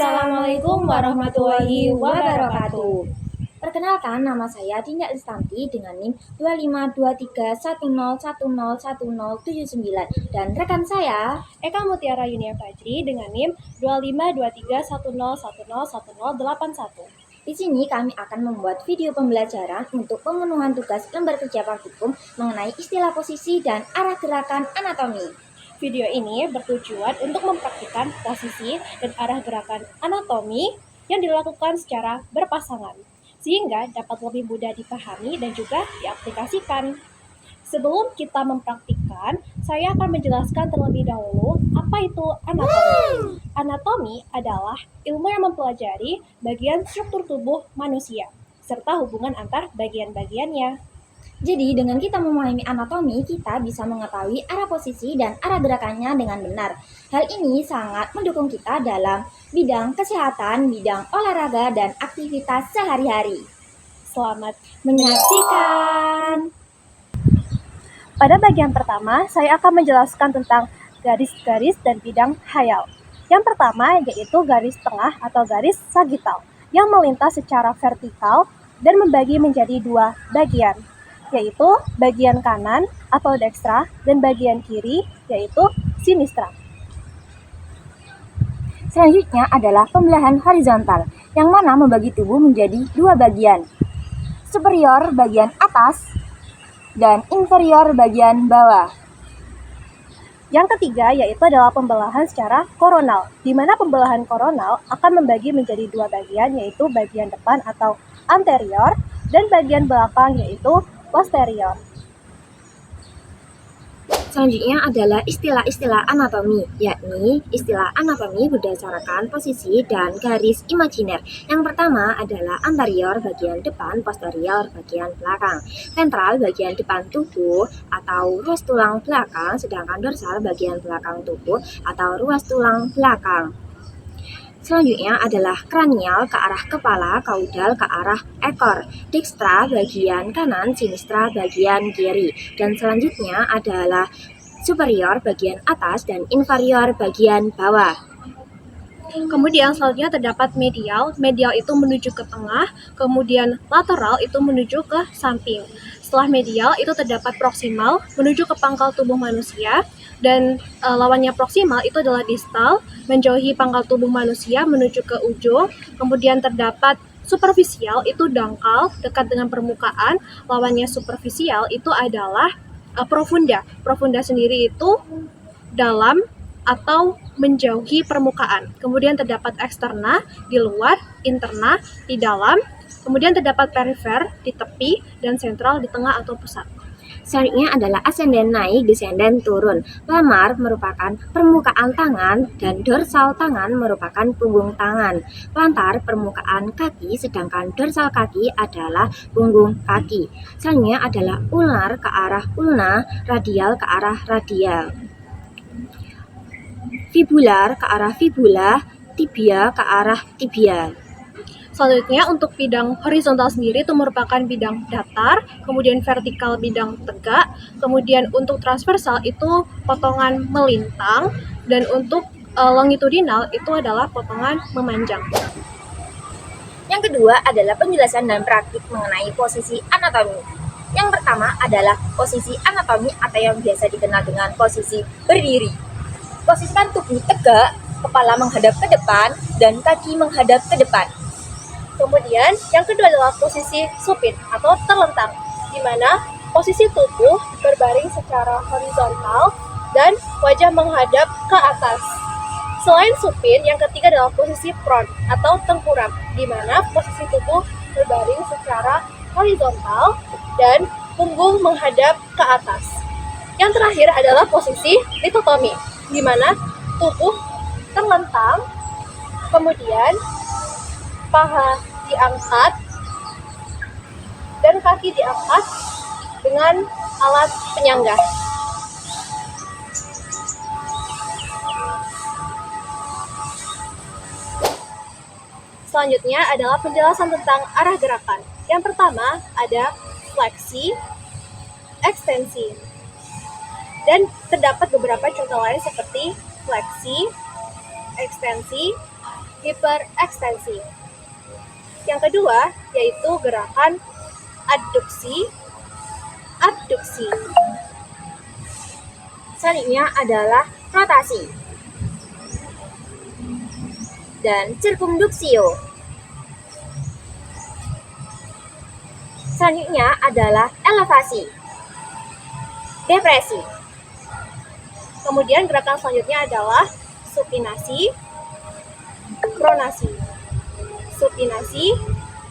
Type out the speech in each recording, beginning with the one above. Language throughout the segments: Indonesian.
Assalamualaikum warahmatullahi wabarakatuh. Perkenalkan, nama saya Dinda Listanti dengan NIM 252310101079 dan rekan saya Eka Mutiara Yunia Fajri dengan NIM 252310101081. Di sini kami akan membuat video pembelajaran untuk pemenuhan tugas lembar kerja praktikum mengenai istilah posisi dan arah gerakan anatomi. Video ini bertujuan untuk mempraktikkan posisi dan arah gerakan anatomi yang dilakukan secara berpasangan, sehingga dapat lebih mudah dipahami dan juga diaplikasikan. Sebelum kita mempraktikkan, saya akan menjelaskan terlebih dahulu apa itu anatomi. Anatomi adalah ilmu yang mempelajari bagian struktur tubuh manusia, serta hubungan antar bagian-bagiannya. Jadi dengan kita memahami anatomi, kita bisa mengetahui arah posisi dan arah gerakannya dengan benar. Hal ini sangat mendukung kita dalam bidang kesehatan, bidang olahraga, dan aktivitas sehari-hari. Selamat menyaksikan. Pada bagian pertama, saya akan menjelaskan tentang garis-garis dan bidang khayal. Yang pertama yaitu garis tengah atau garis sagital yang melintas secara vertikal dan membagi menjadi dua bagian, yaitu bagian kanan atau dekstra dan bagian kiri yaitu sinistra. Selanjutnya adalah pembelahan horizontal, yang mana membagi tubuh menjadi dua bagian, superior bagian atas dan inferior bagian bawah. Yang ketiga yaitu adalah pembelahan secara koronal, di mana pembelahan koronal akan membagi menjadi dua bagian, yaitu bagian depan atau anterior dan bagian belakang yaitu posterior. Selanjutnya adalah istilah-istilah anatomi, yakni istilah anatomi berdasarkan posisi dan garis imajiner. Yang pertama adalah anterior bagian depan, posterior bagian belakang, sentral bagian depan tubuh atau ruas tulang belakang, sedangkan dorsal bagian belakang tubuh atau ruas tulang belakang. Selanjutnya adalah kranial ke arah kepala, kaudal ke arah ekor, dekstra bagian kanan, sinistra bagian kiri. Dan selanjutnya adalah superior bagian atas dan inferior bagian bawah. Kemudian selanjutnya terdapat medial. Medial itu menuju ke tengah, kemudian lateral itu menuju ke samping. Setelah medial itu terdapat proksimal menuju ke pangkal tubuh manusia, dan lawannya proksimal itu adalah distal, menjauhi pangkal tubuh manusia menuju ke ujung. Kemudian terdapat superficial, itu dangkal dekat dengan permukaan. Lawannya superficial itu adalah profunda. Profunda sendiri itu dalam atau menjauhi permukaan. Kemudian terdapat eksterna di luar, interna di dalam. Kemudian terdapat perifer di tepi dan sentral di tengah atau pusat. Selanjutnya adalah ascendent naik, descendant turun. Lamar merupakan permukaan tangan dan dorsal tangan merupakan punggung tangan. Plantar permukaan kaki, sedangkan dorsal kaki adalah punggung kaki. Selanjutnya adalah ulnar ke arah ulna, radial ke arah radial. Fibular ke arah fibula, tibia ke arah tibia. Selanjutnya untuk bidang horizontal sendiri itu merupakan bidang datar, kemudian vertikal bidang tegak, kemudian untuk transversal itu potongan melintang, dan untuk longitudinal itu adalah potongan memanjang. Yang kedua adalah penjelasan dan praktik mengenai posisi anatomi. Yang pertama adalah posisi anatomi atau yang biasa dikenal dengan posisi berdiri. Posisikan tubuh tegak, kepala menghadap ke depan, dan kaki menghadap ke depan. Kemudian yang kedua adalah posisi supin atau terlentang, di mana posisi tubuh berbaring secara horizontal dan wajah menghadap ke atas. Selain supin, yang ketiga adalah posisi prone atau tengkurap, di mana posisi tubuh berbaring secara horizontal dan punggung menghadap ke atas. Yang terakhir adalah posisi litotomi, di mana tubuh terlentang, kemudian paha diangkat dan kaki diangkat dengan alat penyangga. Selanjutnya adalah penjelasan tentang arah gerakan. Yang pertama ada fleksi, ekstensi, dan terdapat beberapa contoh lain seperti fleksi, ekstensi, hiperekstensi. Yang kedua yaitu gerakan adduksi. Selanjutnya adalah rotasi dan circumduksio. Selanjutnya adalah elevasi, depresi. Kemudian gerakan selanjutnya adalah supinasi,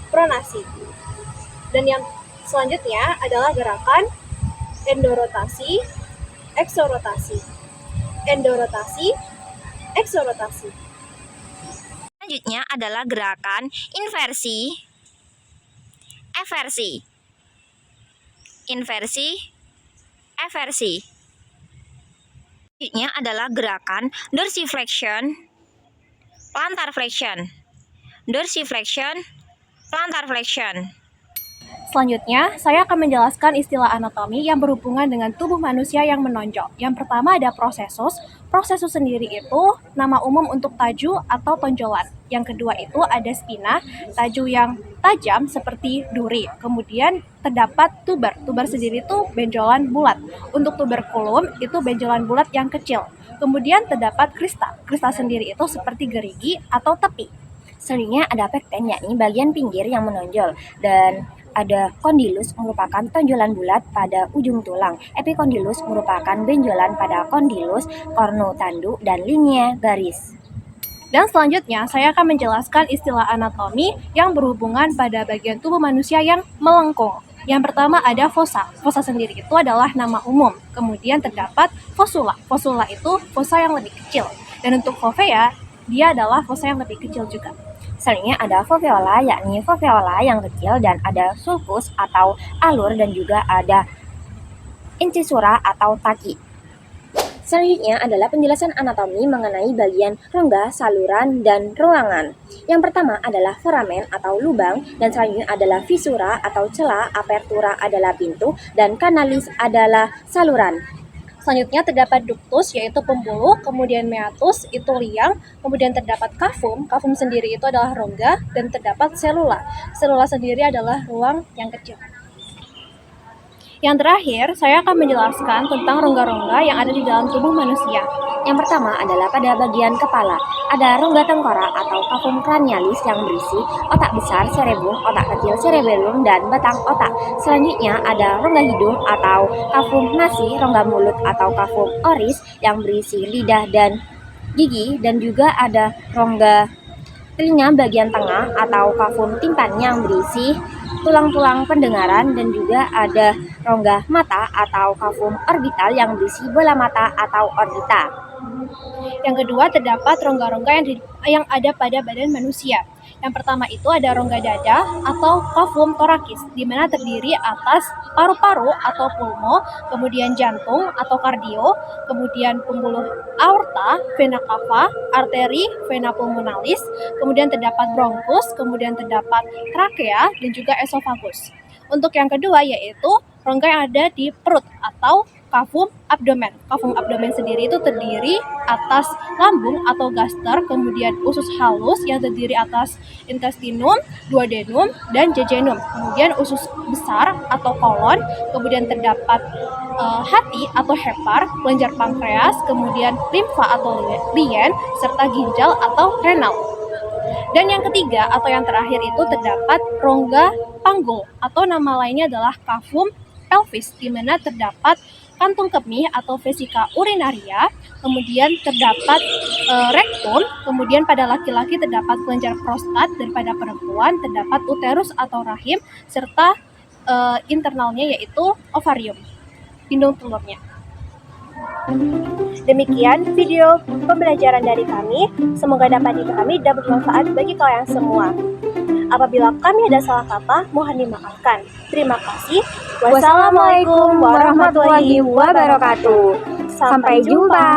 pronasi. Dan yang selanjutnya adalah gerakan endorotasi, eksorotasi. Selanjutnya adalah gerakan inversi, eversi. Selanjutnya adalah gerakan dorsiflexion, plantar flexion. Selanjutnya, saya akan menjelaskan istilah anatomi yang berhubungan dengan tubuh manusia yang menonjol. Yang pertama ada prosesus. Prosesus sendiri itu nama umum untuk taju atau tonjolan. Yang kedua itu ada spina, taju yang tajam seperti duri. Kemudian terdapat tuber. Tuber sendiri itu benjolan bulat. Untuk tuberculum itu benjolan bulat yang kecil. Kemudian terdapat krista. Krista sendiri itu seperti gerigi atau tepi. Selanjutnya ada pekten, yakni bagian pinggir yang menonjol, dan ada kondilus merupakan tonjolan bulat pada ujung tulang. Epikondilus merupakan benjolan pada kondilus, kornu-tanduk, dan linea garis. Dan selanjutnya saya akan menjelaskan istilah anatomi yang berhubungan pada bagian tubuh manusia yang melengkung. Yang pertama ada fossa. Fossa sendiri itu adalah nama umum. Kemudian terdapat fossula. Fossula itu fossa yang lebih kecil. Dan untuk fovea, dia adalah fossa yang lebih kecil juga. Selanjutnya ada foveola, yakni foveola yang kecil, dan ada sulcus atau alur, dan juga ada incisura atau taki. Selanjutnya adalah penjelasan anatomi mengenai bagian rongga, saluran, dan ruangan. Yang pertama adalah foramen atau lubang, dan selanjutnya adalah fisura atau celah, apertura adalah pintu, dan kanalis adalah saluran. Selanjutnya terdapat ductus yaitu pembuluh, kemudian meatus itu liang, kemudian terdapat cavum. Cavum sendiri itu adalah rongga, dan terdapat selula. Selula sendiri adalah ruang yang kecil. Yang terakhir, saya akan menjelaskan tentang rongga-rongga yang ada di dalam tubuh manusia. Yang pertama adalah pada bagian kepala. Ada rongga tengkorak atau cavum cranialis yang berisi otak besar cerebrum, otak kecil cerebellum, dan batang otak. Selanjutnya ada rongga hidung atau cavum nasi, rongga mulut atau cavum oris yang berisi lidah dan gigi, dan juga ada rongga telinga bagian tengah atau cavum timpani yang berisi tulang-tulang pendengaran, dan juga ada rongga mata atau cavum orbital yang berisi bola mata atau orbita. Yang kedua terdapat rongga-rongga yang ada pada badan manusia. Yang pertama itu ada rongga dada atau cavum thoracis, di mana terdiri atas paru-paru atau pulmo, kemudian jantung atau kardio, kemudian pembuluh aorta, vena cava, arteri, vena pulmonalis, kemudian terdapat bronkus, kemudian terdapat trakea, dan juga esofagus. Untuk yang kedua yaitu rongga yang ada di perut atau cavum abdomen. Cavum abdomen sendiri itu terdiri atas lambung atau gaster, kemudian usus halus yang terdiri atas intestinum, duodenum, dan jejunum. Kemudian usus besar atau kolon, kemudian terdapat hati atau hepar, kelenjar pankreas, kemudian limfa atau lien, serta ginjal atau renal. Dan yang ketiga atau yang terakhir itu terdapat rongga panggul atau nama lainnya adalah cavum pelvis, di mana terdapat kantung kemih atau vesika urinaria, kemudian terdapat rektum, kemudian pada laki-laki terdapat kelenjar prostat, dan pada perempuan terdapat uterus atau rahim, serta internalnya yaitu ovarium, pindung telurnya. Demikian video pembelajaran dari kami, semoga dapat dipahami dan bermanfaat bagi kalian semua. Apabila kami ada salah kata, mohon dimaafkan. Terima kasih. Wassalamualaikum warahmatullahi wabarakatuh. Sampai jumpa.